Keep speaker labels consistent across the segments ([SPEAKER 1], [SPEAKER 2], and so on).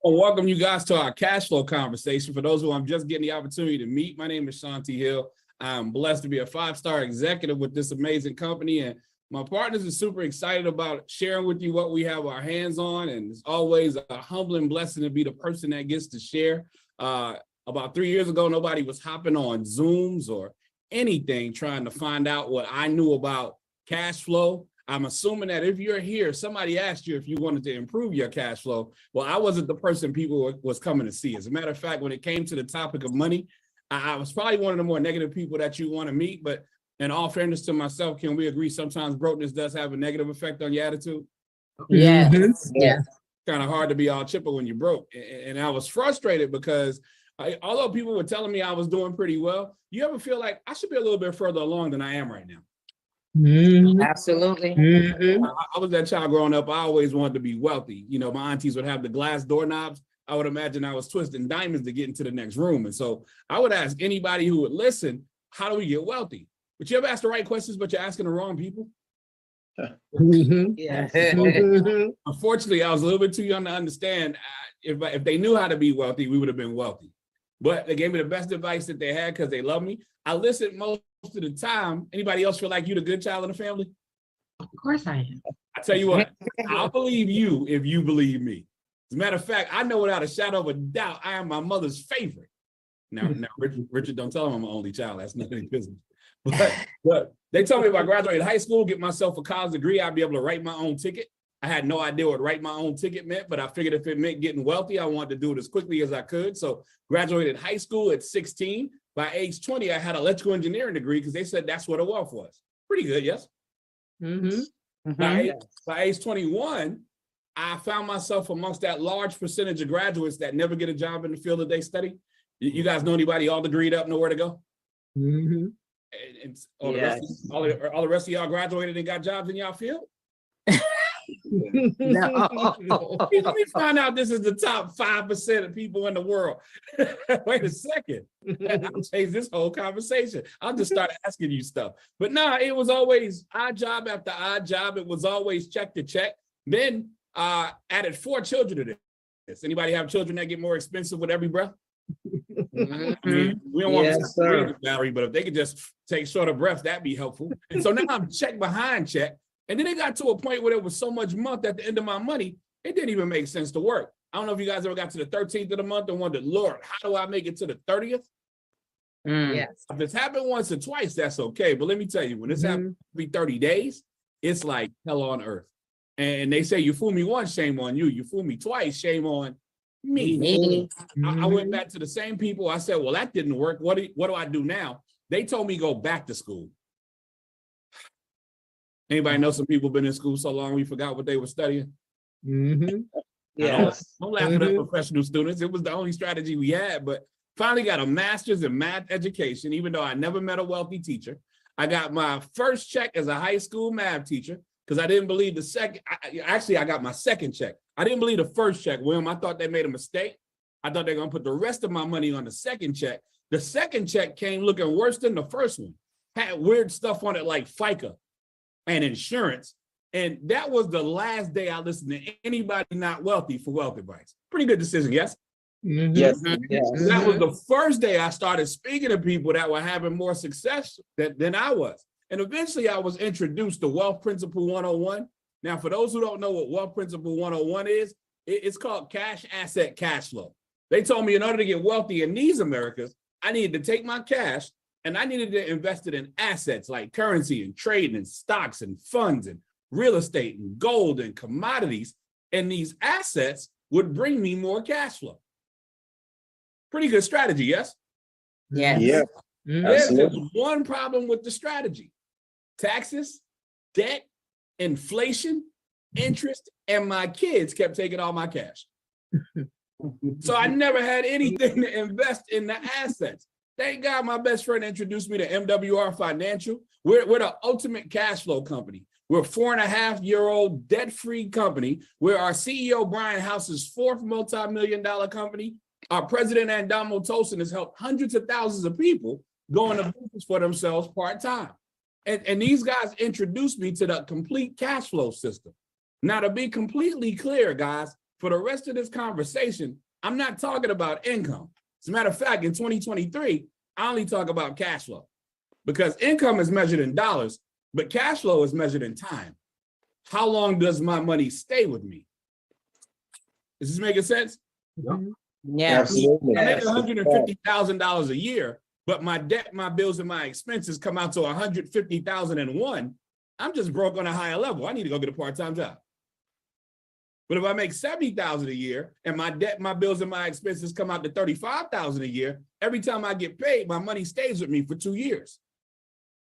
[SPEAKER 1] Well, welcome you guys to our cash flow conversation. For those who I'm just getting the opportunity to meet, my name is Shanti Hill. I'm blessed to be a 5-star executive with this amazing company, and my partners are super excited about sharing with you what we have our hands on. And it's always a humbling blessing to be the person that gets to share. About 3 years ago, nobody was hopping on Zooms or anything trying to find out what I knew about cash flow. I'm assuming that if you're here, somebody asked you if you wanted to improve your cash flow. Well, I wasn't the person people was coming to see. As a matter of fact, when it came to the topic of money, I was probably one of the more negative people that you want to meet. But in all fairness to myself, can we agree sometimes brokenness does have a negative effect on your attitude?
[SPEAKER 2] Yeah. Yeah.
[SPEAKER 1] Kind of hard to be all chipper when you're broke. And I was frustrated because although people were telling me I was doing pretty well, you ever feel like I should be a little bit further along than I am right now?
[SPEAKER 2] Absolutely.
[SPEAKER 1] I was that child growing up. I always wanted to be wealthy. You know, my aunties would have the glass doorknobs. I would imagine I was twisting diamonds to get into the next room. And so I would ask anybody who would listen, how do we get wealthy? But you ever ask the right questions, but you're asking the wrong people?
[SPEAKER 2] Yeah.
[SPEAKER 1] Unfortunately, I was a little bit too young to understand. If they knew how to be wealthy, we would have been wealthy. But they gave me the best advice that they had because they love me. I listened most of the time. Anybody else feel like you the good child in the family?
[SPEAKER 2] Of course I am.
[SPEAKER 1] I tell you what, I'll believe you if you believe me. As a matter of fact, I know without a shadow of a doubt, I am my mother's favorite. Now, Richard, don't tell him I'm my only child. That's not any business. But they told me if I graduated high school, get myself a college degree, I'd be able to write my own ticket. I had no idea what write my own ticket meant, but I figured if it meant getting wealthy, I wanted to do it as quickly as I could. So graduated high school at 16. By age 20, I had an electrical engineering degree because they said that's what a wealth was. Pretty good, yes? By age 21, I found myself amongst that large percentage of graduates that never get a job in the field that they study. You guys know anybody all degreed up, nowhere to go? And all the rest of y'all graduated and got jobs in y'all field?
[SPEAKER 2] No.
[SPEAKER 1] Let me find out this is the top 5% of people in the world. Wait a second. I'll change this whole conversation. I'll just start asking you stuff. But no, it was always odd job after odd job. It was always check to check. Then added 4 children to this. Anybody have children that get more expensive with every breath? I mean, we don't want to breathe battery, but if they could just take shorter breaths, that'd be helpful. And so now I'm check behind check. And then it got to a point where there was so much month at the end of my money, it didn't even make sense to work. I don't know if you guys ever got to the 13th of the month and wondered, Lord, how do I make it to the 30th?
[SPEAKER 2] Yes.
[SPEAKER 1] If it's happened once or twice, that's okay. But let me tell you, when it's happened every 30 days, it's like hell on earth. And they say, you fool me once, shame on you. You fool me twice, shame on me. I went back to the same people. I said, well, that didn't work. What do I do now? They told me go back to school. Anybody know some people been in school so long we forgot what they were studying?
[SPEAKER 2] Yes.
[SPEAKER 1] Don't laugh at us professional students. It was the only strategy we had, but finally got a master's in math education, even though I never met a wealthy teacher. I got my first check as a high school math teacher because I didn't believe the second. Actually, I got my second check. I didn't believe the first check, William. I thought they made a mistake. I thought they were going to put the rest of my money on the second check. The second check came looking worse than the first one. Had weird stuff on it like FICA and insurance. And that was the last day I listened to anybody not wealthy for wealth advice. Pretty good decision, yes?
[SPEAKER 3] Yes.
[SPEAKER 1] That was the first day I started speaking to people that were having more success than I was. And eventually I was introduced to Wealth Principle 101. Now, for those who don't know what Wealth Principle 101 is, it's called Cash Asset Cash Flow. They told me in order to get wealthy in these Americas, I needed to take my cash and I needed to invest it in assets like currency and trading and stocks and funds and real estate and gold and commodities. And these assets would bring me more cash flow. Pretty good strategy, yes?
[SPEAKER 2] Yes.
[SPEAKER 3] Yeah.
[SPEAKER 1] There's just one problem with the strategy. Taxes, debt, inflation, interest, and my kids kept taking all my cash. So I never had anything to invest in the assets. Thank God my best friend introduced me to MWR Financial. We're the ultimate cash flow company. We're a 4.5-year-old debt-free company. We're our CEO, Brian House's 4th multi-million-dollar company. Our president, Andamo Tosin, has helped hundreds of thousands of people go into business for themselves part-time. And these guys introduced me to the complete cash flow system. Now, to be completely clear, guys, for the rest of this conversation, I'm not talking about income. As a matter of fact, in 2023, I only talk about cash flow because income is measured in dollars, but cash flow is measured in time. How long does my money stay with me? Is this making sense?
[SPEAKER 2] Yeah.
[SPEAKER 3] Absolutely.
[SPEAKER 1] I make $150,000 a year, but my debt, my bills, and my expenses come out to $150,001. I'm just broke on a higher level. I need to go get a part-time job. But if I make $70,000 a year and my debt, my bills, and my expenses come out to $35,000 a year, every time I get paid, my money stays with me for 2 years.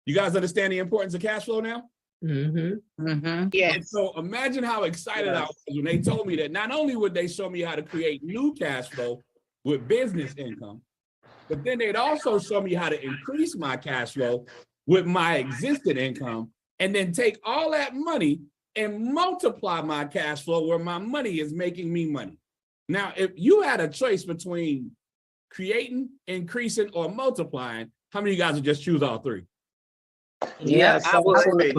[SPEAKER 1] You guys understand the importance of cash flow now?
[SPEAKER 2] Yes.
[SPEAKER 1] And so imagine how excited I was when they told me that not only would they show me how to create new cash flow with business income, but then they'd also show me how to increase my cash flow with my existing income, and then take all that money and multiply my cash flow where my money is making me money. Now, if you had a choice between creating, increasing, or multiplying, how many of you guys would just choose all three?
[SPEAKER 2] Yeah, I would.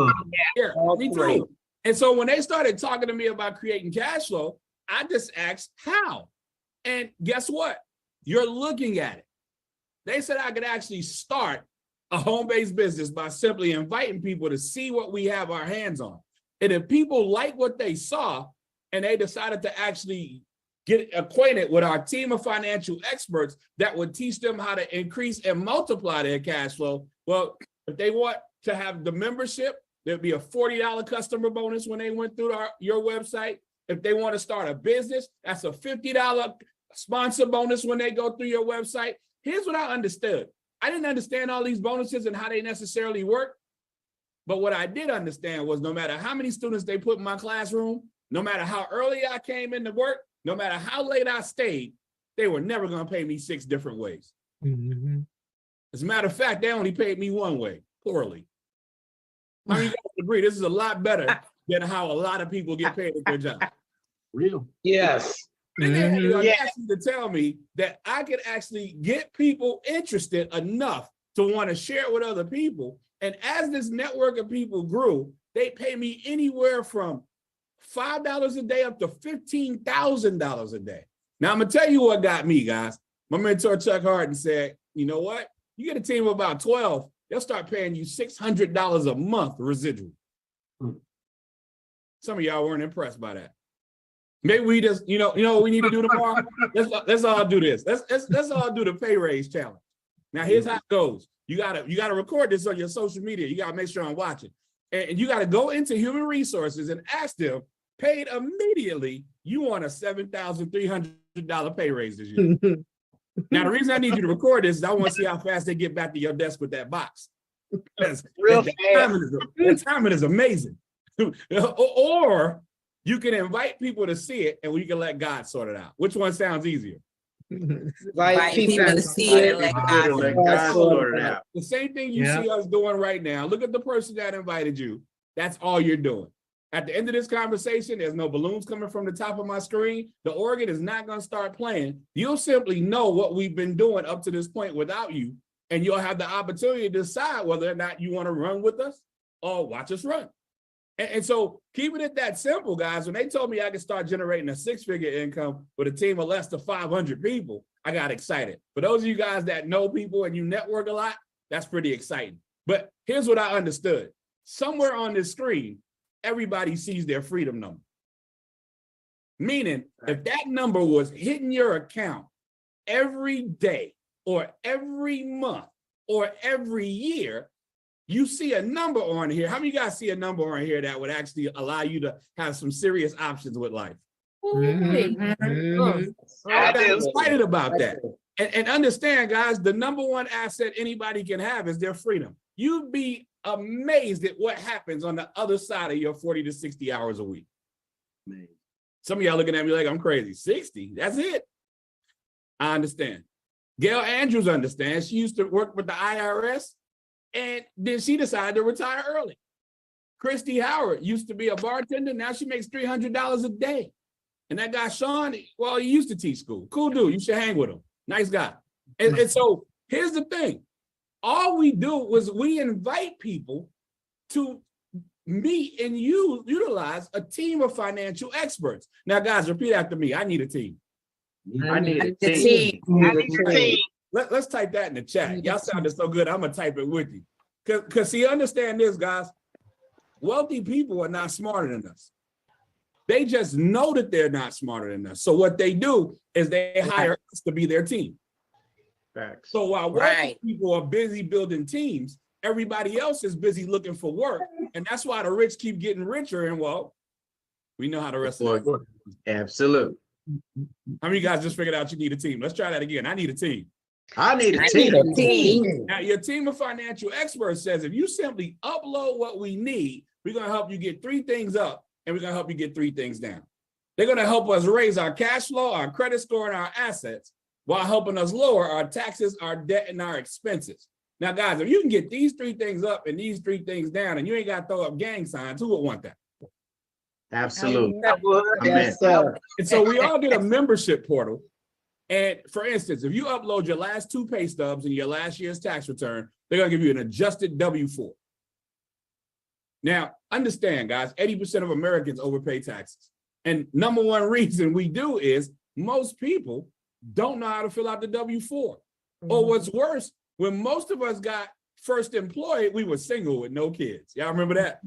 [SPEAKER 1] Yeah, me too. And so when they started talking to me about creating cash flow, I just asked how. And guess what? You're looking at it. They said I could actually start a home-based business by simply inviting people to see what we have our hands on. And if people like what they saw and they decided to actually get acquainted with our team of financial experts that would teach them how to increase and multiply their cash flow, well, if they want to have the membership, there'd be a $40 customer bonus when they went through your website. If they want to start a business, that's a $50 sponsor bonus when they go through your website. Here's what I understood. I didn't understand all these bonuses and how they necessarily work. But what I did understand was no matter how many students they put in my classroom, no matter how early I came into work, no matter how late I stayed, they were never going to pay me 6 different ways. As a matter of fact, they only paid me one way, poorly. I mean, you guys agree, this is a lot better than how a lot of people get paid at their job.
[SPEAKER 3] Real. Yes.
[SPEAKER 1] And they had the audacity to tell me that I could actually get people interested enough to want to share it with other people. And as this network of people grew, they pay me anywhere from $5 a day up to $15,000 a day. Now, I'm going to tell you what got me, guys. My mentor, Chuck Harden, said, you know what? You get a team of about 12, they'll start paying you $600 a month residual. Some of y'all weren't impressed by that. Maybe we just, you know what we need to do tomorrow? Let's all do this. Let's all do the pay raise challenge. Now, here's how it goes. You gotta record this on your social media. You gotta make sure I'm watching. And you gotta go into human resources and ask them, paid immediately, you want a $7,300 pay raise this year. Now, the reason I need you to record this is I want to see how fast they get back to your desk with that box.
[SPEAKER 3] Real
[SPEAKER 1] The timing is amazing. Or you can invite people to see it and we can let God sort it out. Which one sounds easier?
[SPEAKER 2] Invite people to see it and let God
[SPEAKER 3] sort it out.
[SPEAKER 1] The same thing you see us doing right now. Look at the person that invited you. That's all you're doing. At the end of this conversation, there's no balloons coming from the top of my screen. The organ is not going to start playing. You'll simply know what we've been doing up to this point without you, and you'll have the opportunity to decide whether or not you want to run with us or watch us run. And so keeping it that simple, guys, when they told me I could start generating a 6-figure income with a team of less than 500 people, I got excited. For those of you guys that know people and you network a lot, that's pretty exciting. But here's what I understood. Somewhere on this screen, everybody sees their freedom number. Meaning, if that number was hitting your account every day or every month or every year, you see a number on here. How many of you guys see a number on here that would actually allow you to have some serious options with life? I'm excited about that. And understand, guys, the number one asset anybody can have is their freedom. You'd be amazed at what happens on the other side of your 40 to 60 hours a week.
[SPEAKER 3] Man.
[SPEAKER 1] Some of y'all looking at me like I'm crazy. 60, that's it. I understand. Gail Andrews understands. She used to work with the IRS. And then she decided to retire early. Christy Howard used to be a bartender. Now she makes $300 a day. And that guy, Sean, well, he used to teach school. Cool dude. You should hang with him. Nice guy. And so here's the thing. All we do was we invite people to meet and utilize a team of financial experts. Now, guys, repeat after me. I need a team.
[SPEAKER 3] I need a
[SPEAKER 2] The
[SPEAKER 3] team.
[SPEAKER 2] team.
[SPEAKER 1] Let's type that in the chat. Y'all sounded so good. I'm gonna type it with you. Cause see, understand this, guys. Wealthy people are not smarter than us. They just know that they're not smarter than us. So what they do is they hire us to be their team.
[SPEAKER 3] Facts.
[SPEAKER 1] So while wealthy people are busy building teams, everybody else is busy looking for work. And that's why the rich keep getting richer. And well, we know how the rest of it.
[SPEAKER 3] Absolutely.
[SPEAKER 1] How many of you guys just figured out you need a team? Let's try that again. I need a team.
[SPEAKER 3] I need a
[SPEAKER 2] I
[SPEAKER 3] team.
[SPEAKER 2] need a team.
[SPEAKER 1] Now, your team of financial experts says if you simply upload what we need, we're going to help you get 3 things up and we're going to help you get 3 things down. They're going to help us raise our cash flow, our credit score, and our assets while helping us lower our taxes, our debt, and our expenses. Now, guys, if you can get these 3 things up and these 3 things down and you ain't got to throw up gang signs, who would want that?
[SPEAKER 3] Absolutely.
[SPEAKER 2] Yes, sir.
[SPEAKER 1] And so we all did a membership portal. And for instance, if you upload your last 2 pay stubs and your last year's tax return, they're going to give you an adjusted W-4. Now, understand, guys, 80% of Americans overpay taxes. And number one reason we do is most people don't know how to fill out the W-4. Or what's worse, when most of us got first employed, we were single with no kids. Y'all remember that?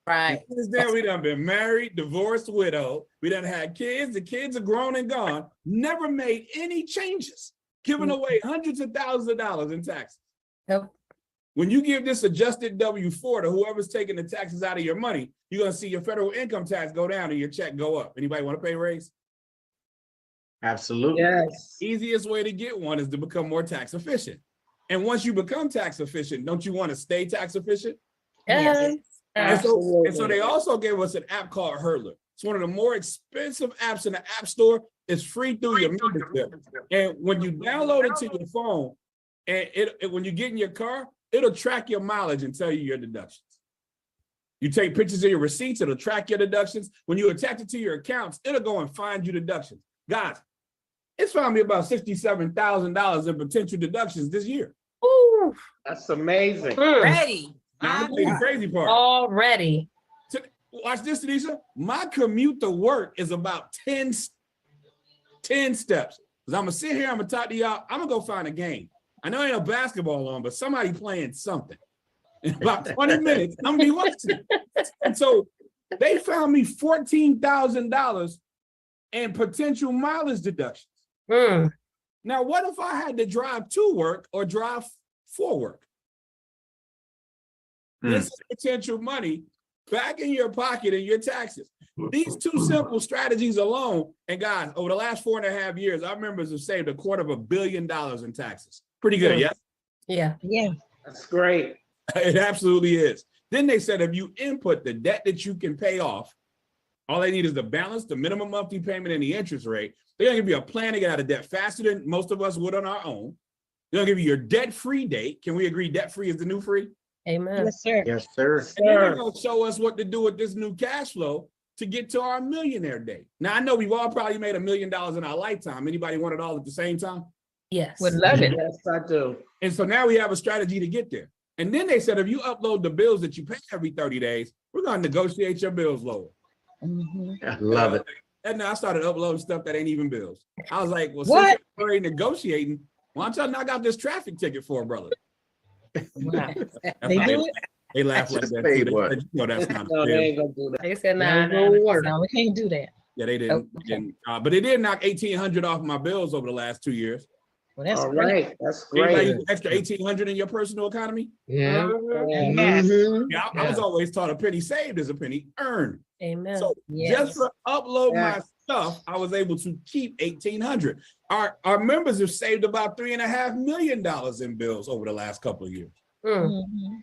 [SPEAKER 2] Right.
[SPEAKER 1] Since then, we done been married, divorced, widowed. We done had kids. The kids are grown and gone. Never made any changes, giving away hundreds of thousands of dollars in taxes.
[SPEAKER 2] Yep.
[SPEAKER 1] When you give this adjusted W-4 to whoever's taking the taxes out of your money, you're going to see your federal income tax go down and your check go up. Anybody want to pay a raise?
[SPEAKER 3] Absolutely.
[SPEAKER 2] Yes.
[SPEAKER 1] Easiest way to get one is to become more tax efficient. And once you become tax efficient, don't you want to stay tax efficient?
[SPEAKER 2] Yes.
[SPEAKER 1] And so they also gave us an app called Hurdler. It's one of the more expensive apps in the App Store. It's free through your membership. And when you download it to your phone, and when you get in your car, it'll track your mileage and tell you your deductions. You take pictures of your receipts, it'll track your deductions. When you attach it to your accounts, it'll go and find you deductions. Guys, it's found me about $67,000 in potential deductions this year.
[SPEAKER 2] Ooh.
[SPEAKER 3] That's amazing.
[SPEAKER 2] Ready.
[SPEAKER 1] Now, I'm the crazy part.
[SPEAKER 2] Already.
[SPEAKER 1] Watch this, Tanisha. My commute to work is about 10 steps. Because I'm going to sit here, I'm going to talk to y'all. I'm going to go find a game. I know ain't no basketball on, but somebody playing something. In about 20 minutes, I'm going to be watching. And so they found me $14,000 in potential mileage deductions. Now, what if I had to drive to work or drive for work? This is potential money back in your pocket and your taxes. These 2 simple strategies alone, and guys, over the last 4.5 years, our members have saved $250 million in taxes. Pretty good, yes?
[SPEAKER 2] Yeah. Yeah.
[SPEAKER 3] That's great.
[SPEAKER 1] It absolutely is. Then they said if you input the debt that you can pay off, all they need is the balance, the minimum monthly payment, and the interest rate. They're going to give you a plan to get out of debt faster than most of us would on our own. They're going to give you your debt-free date. Can we agree debt-free is the new free?
[SPEAKER 2] Amen. Yes, sir.
[SPEAKER 3] Yes, sir.
[SPEAKER 1] And then they're going to show us what to do with this new cash flow to get to our millionaire day. Now, I know we've all probably made $1 million in our lifetime. Anybody want it all at the same time?
[SPEAKER 2] Yes.
[SPEAKER 3] Would love it. Yes, I do.
[SPEAKER 1] And so now we have a strategy to get there. And then they said, if you upload the bills that you pay every 30 days, we're going to negotiate your bills lower.
[SPEAKER 3] I love it.
[SPEAKER 1] And now I started uploading stuff that ain't even bills. I was like, well, since you're already negotiating, why don't y'all knock out this traffic ticket for a brother?
[SPEAKER 2] Wow.
[SPEAKER 1] They laugh like that too. They said, you know, that's not
[SPEAKER 3] No, they ain't gonna do that.
[SPEAKER 2] They said, no, we can't do that.
[SPEAKER 1] Yeah, they didn't. But they did knock $1,800 off my bills over the last 2 years.
[SPEAKER 2] Well, that's
[SPEAKER 3] All
[SPEAKER 2] great.
[SPEAKER 3] right. That's
[SPEAKER 1] Anybody
[SPEAKER 3] great.
[SPEAKER 1] use extra $1,800 in your personal economy?
[SPEAKER 2] Yeah.
[SPEAKER 3] Yes.
[SPEAKER 1] Yeah, I was always taught a penny saved is a penny earned.
[SPEAKER 2] Amen.
[SPEAKER 1] So just for upload my stuff, I was able to keep $1,800. Our members have saved about $3.5 million in bills over the last couple of years. And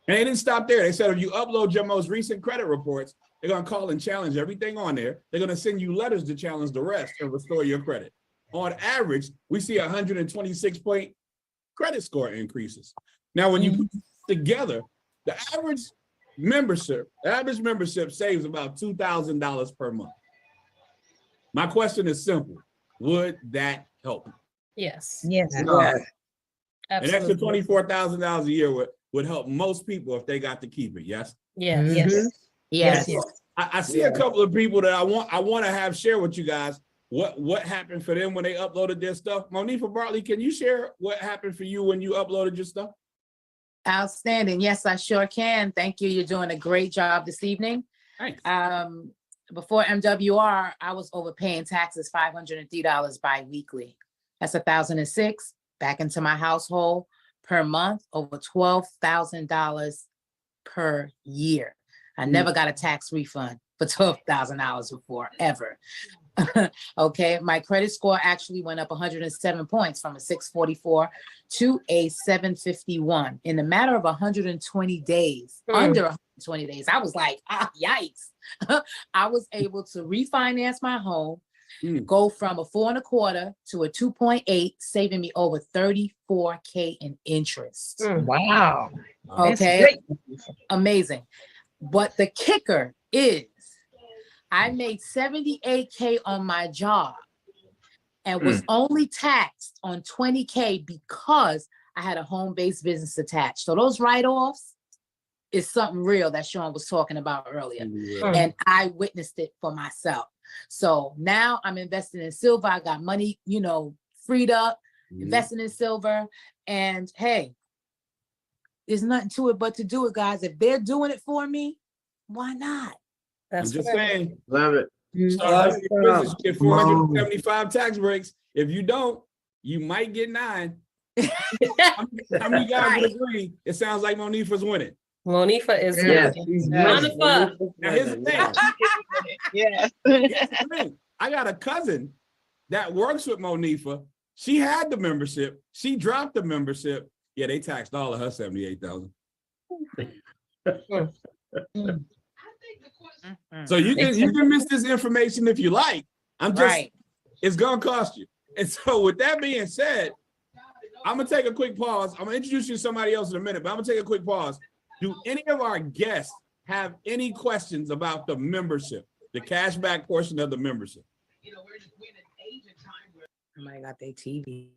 [SPEAKER 1] they didn't stop there. They said if you upload your most recent credit reports, they're going to call and challenge everything on there. They're going to send you letters to challenge the rest and restore your credit. On average, we see 126-point credit score increases. Now, when you put this together, the average membership saves about $2,000 per month. My question is simple. Would that help?
[SPEAKER 2] Yes.
[SPEAKER 3] Yes.
[SPEAKER 1] An extra $24,000 a year would help most people if they got to keep it, yes?
[SPEAKER 4] Yes.
[SPEAKER 2] Yes. Yes.
[SPEAKER 1] I see a couple of people that I want to have share with you guys what happened for them when they uploaded their stuff. Monifa Bartley, can you share what happened for you when you uploaded your stuff?
[SPEAKER 2] Outstanding. Yes, I sure can. Thank you. You're doing a great job this evening.
[SPEAKER 1] Thanks.
[SPEAKER 2] Before MWR, I was overpaying taxes $503 bi-weekly. That's $1,006 back into my household per month, over $12,000 per year. I never got a tax refund for $12,000 before, ever. Okay, my credit score actually went up 107 points from a 644 to a 751 in a matter of 120 days. Under 120 days, I was like, yikes. I was able to refinance my home, go from a 4.25 to a 2.8, saving me over $34K in interest.
[SPEAKER 3] Wow.
[SPEAKER 2] Okay, amazing. But the kicker is, I made $78K on my job and was only taxed on $20K because I had a home-based business attached. So those write-offs is something real that Sean was talking about earlier. And I witnessed it for myself. So now I'm investing in silver. I got money, freed up, investing in silver. And hey, there's nothing to it but to do it, guys. If they're doing it for me, why not?
[SPEAKER 1] I'm just saying.
[SPEAKER 3] Love it.
[SPEAKER 1] Start your business, get 475 tax breaks. If you don't, you might get 9. How many guys would agree? It sounds like Monifa's winning.
[SPEAKER 4] Monifa is
[SPEAKER 1] Now here's the thing.
[SPEAKER 3] Yes.
[SPEAKER 1] Here's the thing. I got a cousin that works with Monifa. She had the membership. She dropped the membership. Yeah, they taxed all of her $78,000. So you can miss this information if you like. It's gonna cost you. And so with that being said, I'm gonna take a quick pause. I'm gonna introduce you to somebody else in a minute, but I'm gonna take a quick pause. Do any of our guests have any questions about the membership, the cashback portion of the membership?
[SPEAKER 2] Somebody got their TV.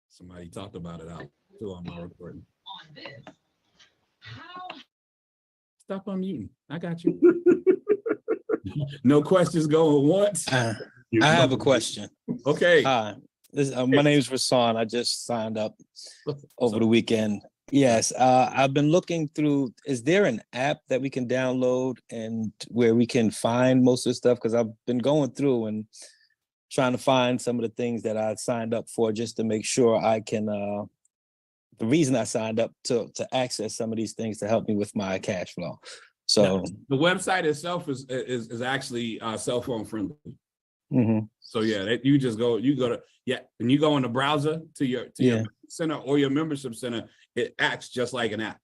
[SPEAKER 1] Somebody talked about it out too on my recording. Stop unmuting. I got you. No questions going once.
[SPEAKER 5] I have a question.
[SPEAKER 1] Okay.
[SPEAKER 5] Hi, my name is Rasan. I just signed up over the weekend. Yes, I've been looking through. Is there an app that we can download and where we can find most of the stuff? Because I've been going through and trying to find some of the things that I signed up for just to make sure I can. The reason I signed up to access some of these things to help me with my cash flow. So
[SPEAKER 1] the website itself is actually cell phone friendly. So yeah, you go to and you go in the browser to your center or your membership center. It acts just like an app.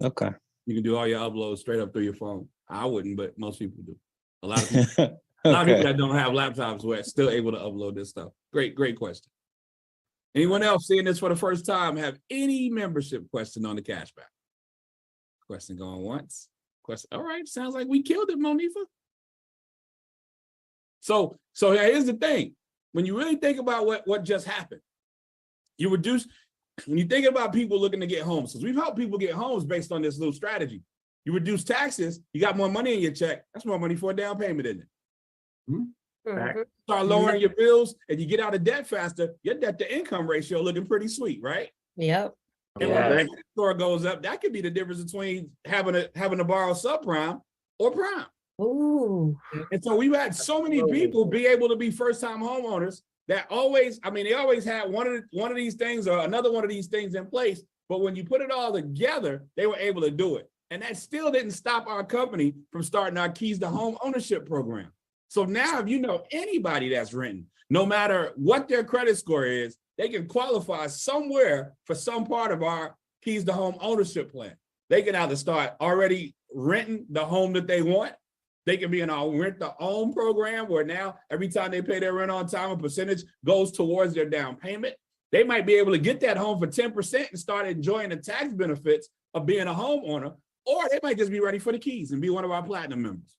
[SPEAKER 5] Okay.
[SPEAKER 1] You can do all your uploads straight up through your phone. I wouldn't, but most people do. A lot of people, a lot of people that don't have laptops were still able to upload this stuff. Great question. Anyone else seeing this for the first time have any membership question on the cashback? Question going once. Question. All right. Sounds like we killed it, Monifa. So here's the thing. When you really think about what just happened, when you think about people looking to get homes, because we've helped people get homes based on this little strategy. You reduce taxes, you got more money in your check. That's more money for a down payment, isn't it? Start lowering your bills and you get out of debt faster, your debt to income ratio looking pretty sweet, right?
[SPEAKER 4] Yep.
[SPEAKER 1] And when the credit score goes up, that could be the difference between having to borrow subprime or prime.
[SPEAKER 4] Ooh.
[SPEAKER 1] And so we've had so many people be able to be first-time homeowners that they always had one of these things or another one of these things in place. But when you put it all together, they were able to do it. And that still didn't stop our company from starting our Keys to Home Ownership program. So now if you know anybody that's renting, no matter what their credit score is, they can qualify somewhere for some part of our Keys to Home Ownership plan. They can either start already renting the home that they want. They can be in our rent to own program where now every time they pay their rent on time, a percentage goes towards their down payment. They might be able to get that home for 10% and start enjoying the tax benefits of being a homeowner, or they might just be ready for the keys and be one of our platinum members.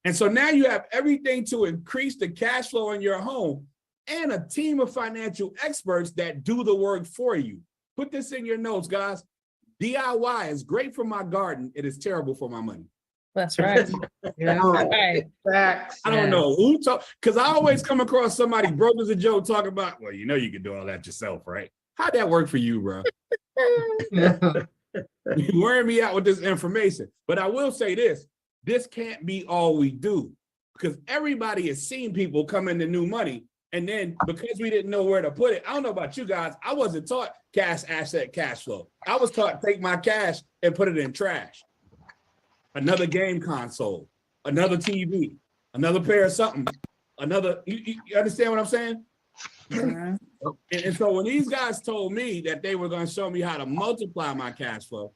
[SPEAKER 1] And so now you have everything to increase the cash flow in your home and a team of financial experts that do the work for you. Put this in your notes, guys. DIY is great for my garden. It is terrible for my money.
[SPEAKER 4] That's right.
[SPEAKER 3] Yeah.
[SPEAKER 4] Right.
[SPEAKER 3] Facts.
[SPEAKER 1] I don't know who talk, because I always come across somebody broke as a joke talking about, well, you know, you can do all that yourself, right? How'd that work for you, bro? You wearing me out with this information. But I will say this can't be all we do, because everybody has seen people come into new money. And then because we didn't know where to put it, I don't know about you guys, I wasn't taught cash asset cash flow. I was taught take my cash and put it in trash. Another game console, another TV, another pair of something, another, you understand what I'm saying?
[SPEAKER 2] Mhm.
[SPEAKER 1] And so when these guys told me that they were going to show me how to multiply my cash flow,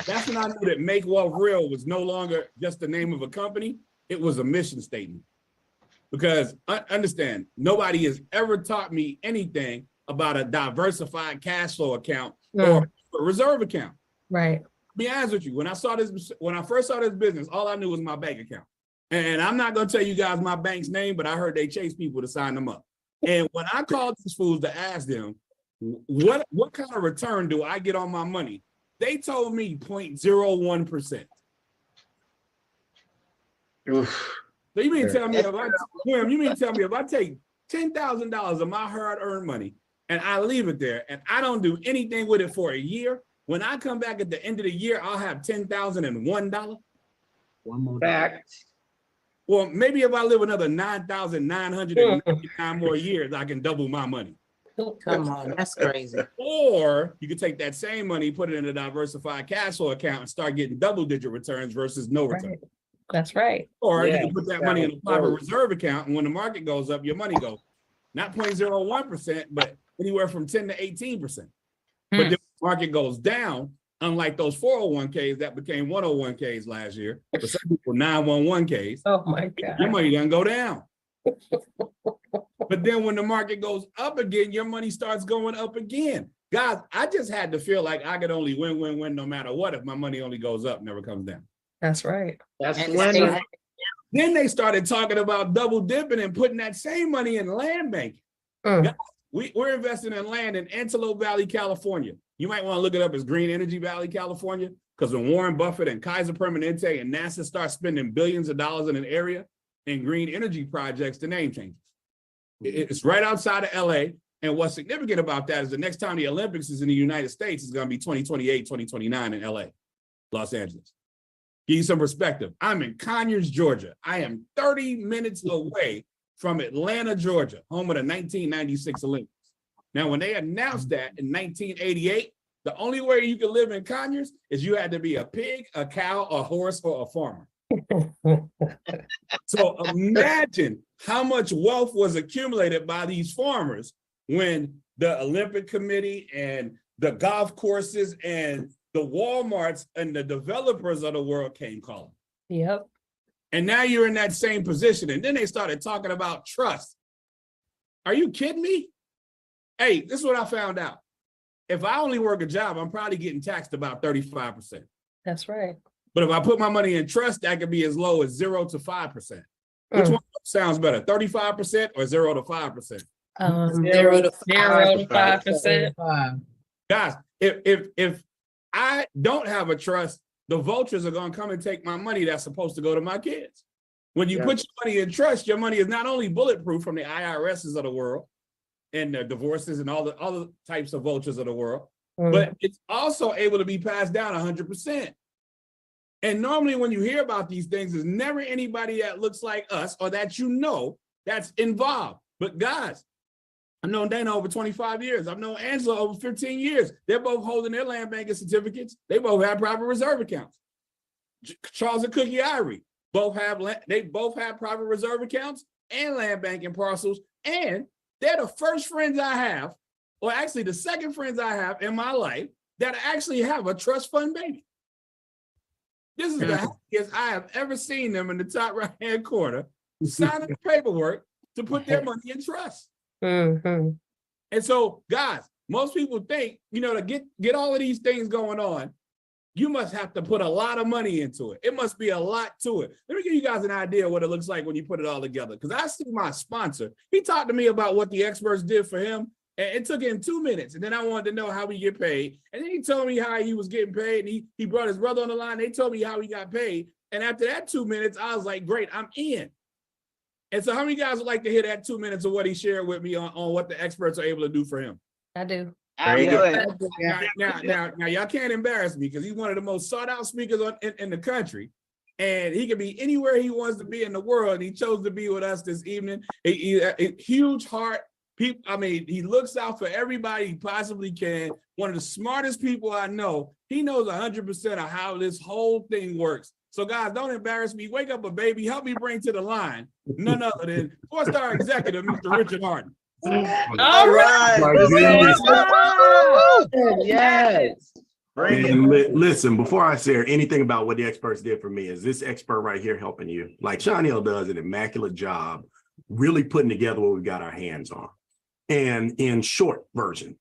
[SPEAKER 1] that's when I knew that Make Wealth Real was no longer just the name of a company. It was a mission statement. Because understand, nobody has ever taught me anything about a diversified cash flow account or a reserve account.
[SPEAKER 4] Right.
[SPEAKER 1] Be honest with you, when I first saw this business, all I knew was my bank account. And I'm not going to tell you guys my bank's name, but I heard they chase people to sign them up. And when I called these fools to ask them, what kind of return do I get on my money? They told me 0.01%.
[SPEAKER 3] Oof.
[SPEAKER 1] So you mean to tell me if I take $10,000 of my hard-earned money and I leave it there and I don't do anything with it for a year, when I come back at the end of the year, I'll have $10,001.
[SPEAKER 6] One more.
[SPEAKER 3] Facts.
[SPEAKER 1] Well, maybe if I live another 9,999 more years, I can double my money.
[SPEAKER 2] Come on, that's crazy.
[SPEAKER 1] Or you could take that same money, put it in a diversified cash flow account and start getting double-digit returns versus no return.
[SPEAKER 4] Right. That's right.
[SPEAKER 1] Or you
[SPEAKER 3] Yeah,
[SPEAKER 1] can put that money in a private reserve account, and when the market goes up, your money goes not 0.01%, but anywhere from 10 to 18%. But then when the market goes down, unlike those 401ks that became 101ks last year, but some people 911ks,
[SPEAKER 4] Oh my
[SPEAKER 1] your
[SPEAKER 4] God.
[SPEAKER 1] money doesn't go down. But then when the market goes up again, your money starts going up again. Guys, I just had to feel like I could only win no matter what if my money only goes up, never comes down.
[SPEAKER 4] That's right.
[SPEAKER 3] That's
[SPEAKER 2] And
[SPEAKER 3] when
[SPEAKER 2] stay-
[SPEAKER 1] Then they started talking about double dipping and putting that same money in land banking.
[SPEAKER 4] Mm.
[SPEAKER 1] We're investing in land in Antelope Valley, California. You might want to look it up as Green Energy Valley, California, because when Warren Buffett and Kaiser Permanente and NASA start spending billions of dollars in an area in green energy projects, the name changes. It's right outside of LA. And what's significant about that is the next time the Olympics is in the United States is going to be 2028, 2029 in LA, Los Angeles. Give you some perspective. I'm in Conyers, Georgia. I am 30 minutes away from Atlanta, Georgia, home of the 1996 Olympics. Now, when they announced that in 1988, the only way you could live in Conyers is you had to be a pig, a cow, a horse, or a farmer. So imagine how much wealth was accumulated by these farmers when the Olympic Committee and the golf courses and the Walmarts and the developers of the world came calling.
[SPEAKER 4] Yep.
[SPEAKER 1] And now you're in that same position. And then they started talking about trust. Are you kidding me? Hey, this is what I found out. If I only work a job, I'm probably getting taxed about 35%.
[SPEAKER 4] That's right.
[SPEAKER 1] But if I put my money in trust, that could be as low as 0 to 5%. Which one sounds better, 35% or 0 to 5%?
[SPEAKER 2] 0 to
[SPEAKER 4] 5%.
[SPEAKER 1] Guys, if I don't have a trust, the vultures are going to come and take my money that's supposed to go to my kids. When you put your money in trust, your money is not only bulletproof from the IRSs of the world and the divorces and all the types of vultures of the world, but it's also able to be passed down 100%. And normally when you hear about these things, there's never anybody that looks like us or that you know that's involved. But guys, I've known Dana over 25 years. I've known Angela over 15 years. They're both holding their land banking certificates. They both have private reserve accounts. Charles and Cookie Irie both have private reserve accounts and land banking parcels. And they're the first friends I have, or actually the second friends I have in my life that actually have a trust fund baby. This is the happiest I have ever seen them in the top right-hand corner signing the paperwork to put their money in trust.
[SPEAKER 4] Mm-hmm.
[SPEAKER 1] And so, guys, most people think, to get all of these things going on, you must have to put a lot of money into it. It must be a lot to it. Let me give you guys an idea of what it looks like when you put it all together. Because I see my sponsor. He talked to me about what the experts did for him. And it took him 2 minutes. And then I wanted to know how we get paid. And then he told me how he was getting paid. And he brought his brother on the line. They told me how he got paid. And after that 2 minutes, I was like, great, I'm in. And so how many guys would like to hear that 2 minutes of what he shared with me on what the experts are able to do for him?
[SPEAKER 4] I do.
[SPEAKER 3] I would.
[SPEAKER 1] Now, y'all can't embarrass me because he's one of the most sought out speakers in the country. And he can be anywhere he wants to be in the world. And he chose to be with us this evening. A huge heart. He looks out for everybody he possibly can. One of the smartest people I know. He knows 100% of how this whole thing works. So guys, don't embarrass me. Wake up a baby. Help me bring to the line none other than 4-star executive, Mr. Richard Harden.
[SPEAKER 3] All right. Yes.
[SPEAKER 6] And listen, before I share anything about what the experts did for me, is this expert right here helping you? Like Chanel does an immaculate job really putting together what we got our hands on. And in short version,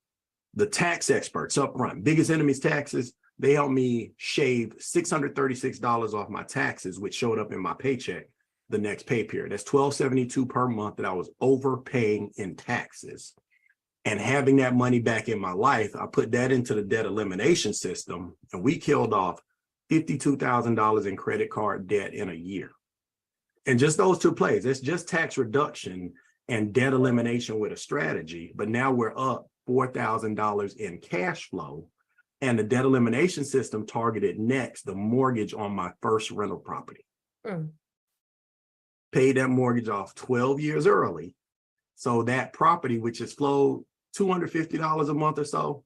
[SPEAKER 6] the tax experts up front, biggest enemies taxes, they helped me shave $636 off my taxes, which showed up in my paycheck the next pay period. That's $1,272 per month that I was overpaying in taxes. And having that money back in my life, I put that into the debt elimination system, and we killed off $52,000 in credit card debt in a year. And just those two plays, it's just tax reduction and debt elimination with a strategy. But now we're up $4,000 in cash flow. And the debt elimination system targeted next the mortgage on my first rental property. Paid that mortgage off 12 years early. So that property, which has flowed $250 a month or so,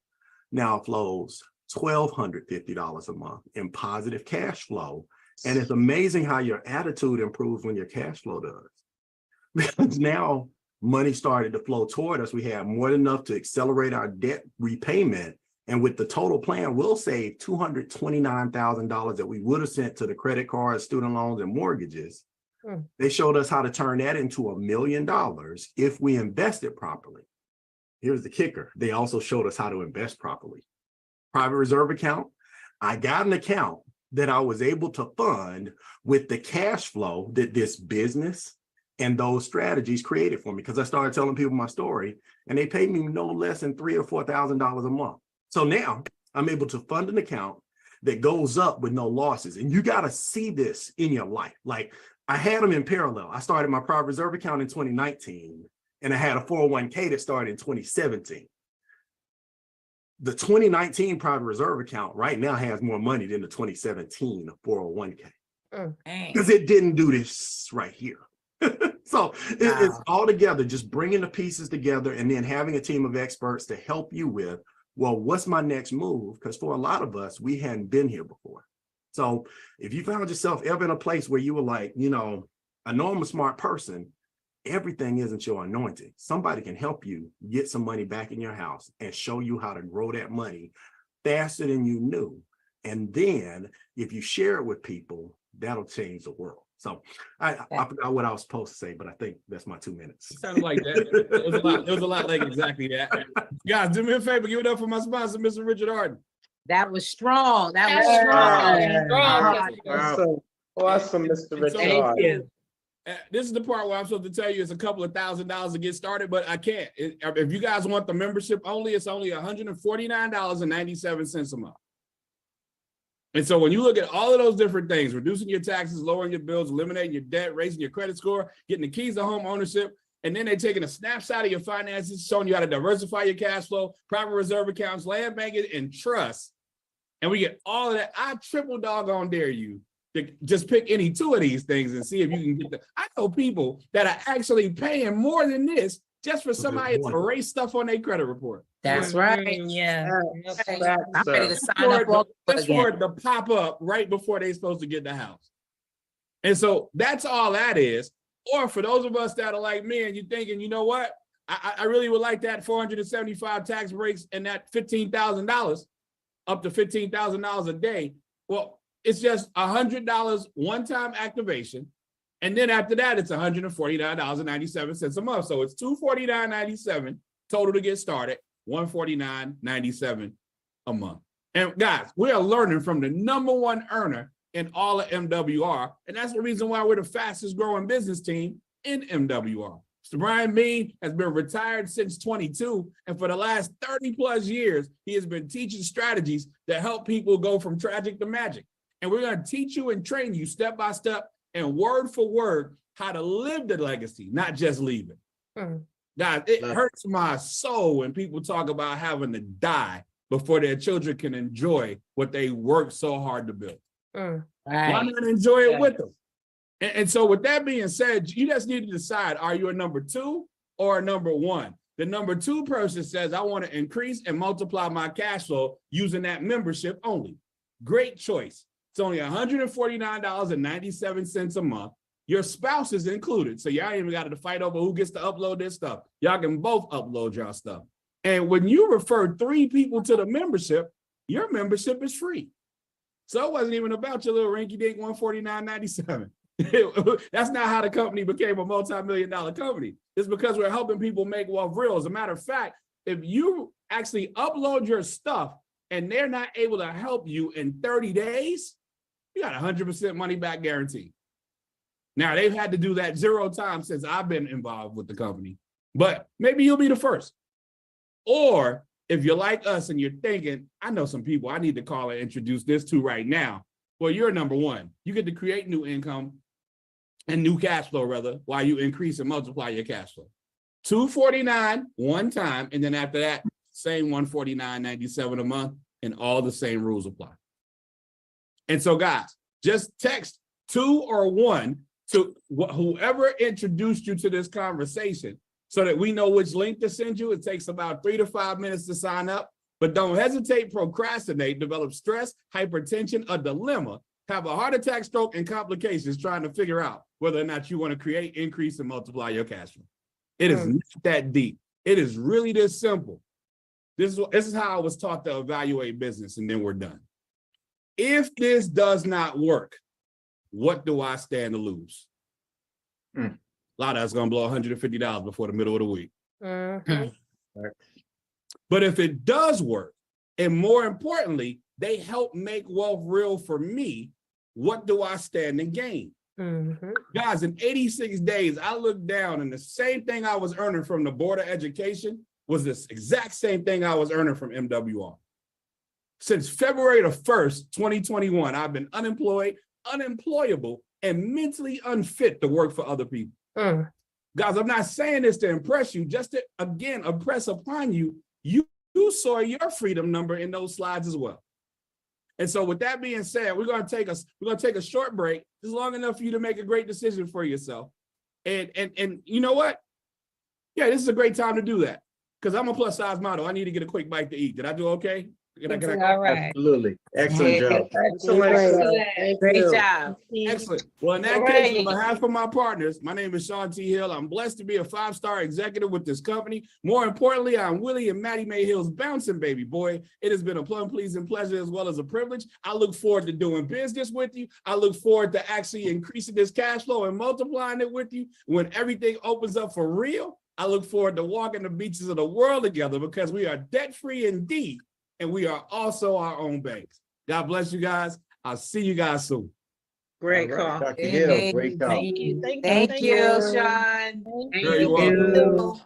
[SPEAKER 6] now flows $1,250 a month in positive cash flow. And it's amazing how your attitude improves when your cash flow does. Because now money started to flow toward us. We had more than enough to accelerate our debt repayment. And with the total plan, we'll save $229,000 that we would have sent to the credit cards, student loans, and mortgages. They showed us how to turn that into $1 million if we invest it properly. Here's the kicker. They also showed us how to invest properly. Private reserve account. I got an account that I was able to fund with the cash flow that this business and those strategies created for me, because I started telling people my story and they paid me no less than $3,000 or $4,000 a month. So now I'm able to fund an account that goes up with no losses. And you got to see this in your life. Like, I had them in parallel. I started my private reserve account in 2019, and I had a 401k that started in 2017. The 2019 private reserve account right now has more money than the 2017 401k because it didn't do this right here. So it's all together, just bringing the pieces together and then having a team of experts to help you with, well, what's my next move? Because for a lot of us, we hadn't been here before. So if you found yourself ever in a place where you were like, you know, I know I'm a smart person, everything isn't your anointing. Somebody can help you get some money back in your house and show you how to grow that money faster than you knew. And then if you share it with people, that'll change the world. So I forgot what I was supposed to say, but I think that's my 2 minutes.
[SPEAKER 1] It sounded like that. It was a lot like exactly that. Guys, do me a favor, give it up for my sponsor, Mr. Richard Harden.
[SPEAKER 2] That was strong. That was
[SPEAKER 3] Strong.
[SPEAKER 7] Awesome, Mr. Richard.
[SPEAKER 3] Thank you.
[SPEAKER 1] This is the part where I'm supposed to tell you it's a couple of $1,000s to get started, but I can't. If you guys want the membership only, it's only $149.97 a month. And so when you look at all of those different things, reducing your taxes, lowering your bills, eliminating your debt, raising your credit score, getting the keys to home ownership, and then they're taking a snapshot of your finances, showing you how to diversify your cash flow, private reserve accounts, land banking, and trust. And we get all of that. I triple doggone dare you to just pick any two of these things and see if you can get the. I know people that are actually paying more than this just for somebody to erase stuff on their credit report.
[SPEAKER 2] That's right.
[SPEAKER 4] Yeah.
[SPEAKER 2] I'm ready to sign up
[SPEAKER 1] Just for it to pop up right before they're supposed to get the house. And so that's all that is. Or for those of us that are like me and you're thinking, you know what? I really would like that 475 tax breaks and that $15,000, up to $15,000 a day. Well, it's just $100 one-time activation. And then after that, it's $149.97 a month. So it's $249.97 total to get started, $149.97 a month. And guys, we are learning from the #1 earner in all of MWR. And that's the reason why we're the fastest growing business team in MWR. Mr. Brian Mean has been retired since 22, and for the last 30 plus years, he has been teaching strategies that help people go from tragic to magic. And we're going to teach you and train you step by step and word for word how to live the legacy, not just leave it. Guys, it hurts my soul when people talk about having to die before their children can enjoy what they worked so hard to build. Why not enjoy it with them? And so with that being said, you just need to decide, are you a number 2 or a number 1? The number 2 person says, I want to increase and multiply my cash flow using that membership only. Great choice. It's only $149.97 a month. Your spouse is included. So y'all ain't even got to fight over who gets to upload this stuff. Y'all can both upload y'all stuff. And when you refer 3 people to the membership, your membership is free. So it wasn't even about your little rinky-dink $149.97. That's not how the company became a multi-million-dollar company. It's because we're helping people make wealth real. As a matter of fact, if you actually upload your stuff and they're not able to help you in 30 days, you got 100% money back guarantee. Now, they've had to do that 0 times since I've been involved with the company, but maybe you'll be the first. Or if you're like us and you're thinking, I know some people I need to call and introduce this to right now. Well, you're number 1. You get to create new income and new cash flow, rather, while you increase and multiply your cash flow. $249 one time, and then after that, same $149.97 a month, and all the same rules apply. And so, guys, just text 2 or 1 to whoever introduced you to this conversation so that we know which link to send you. It takes about 3 to 5 minutes to sign up, but don't hesitate, procrastinate, develop stress, hypertension, a dilemma, have a heart attack, stroke, and complications trying to figure out whether or not you want to create, increase, and multiply your cash flow. It is not that deep. It is really this simple. This is how I was taught to evaluate business, and then we're done. If this does not work, what do I stand to lose? A lot of us going to blow $150 before the middle of the week. But if it does work, and more importantly, they help make wealth real for me, what do I stand to gain? Guys, in 86 days, I looked down and the same thing I was earning from the Board of Education was this exact same thing I was earning from MWR. Since February the 1st, 2021, I've been unemployed, unemployable, and mentally unfit to work for other people. Guys, I'm not saying this to impress you, just to, again, impress upon you, you saw your freedom number in those slides as well. And so with that being said, we're going to take a short break, just long enough for you to make a great decision for yourself. And you know what? Yeah, this is a great time to do that because I'm a plus size model. I need to get a quick bite to eat. Did I do okay?
[SPEAKER 4] All right.
[SPEAKER 3] Absolutely. Excellent job.
[SPEAKER 2] Great job.
[SPEAKER 1] Excellent. Well, in that case, on behalf of my partners, my name is Sean T. Hill. I'm blessed to be a 5-star executive with this company. More importantly, I'm Willie and Maddie Mae Hill's bouncing baby boy. It has been a plum pleasing pleasure as well as a privilege. I look forward to doing business with you. I look forward to actually increasing this cash flow and multiplying it with you when everything opens up for real. I look forward to walking the beaches of the world together because we are debt-free indeed. And we are also our own banks. God bless you guys. I'll see you guys soon.
[SPEAKER 3] Great call. Dr. Hill, great call.
[SPEAKER 2] Thank you, Sean.
[SPEAKER 1] You're welcome.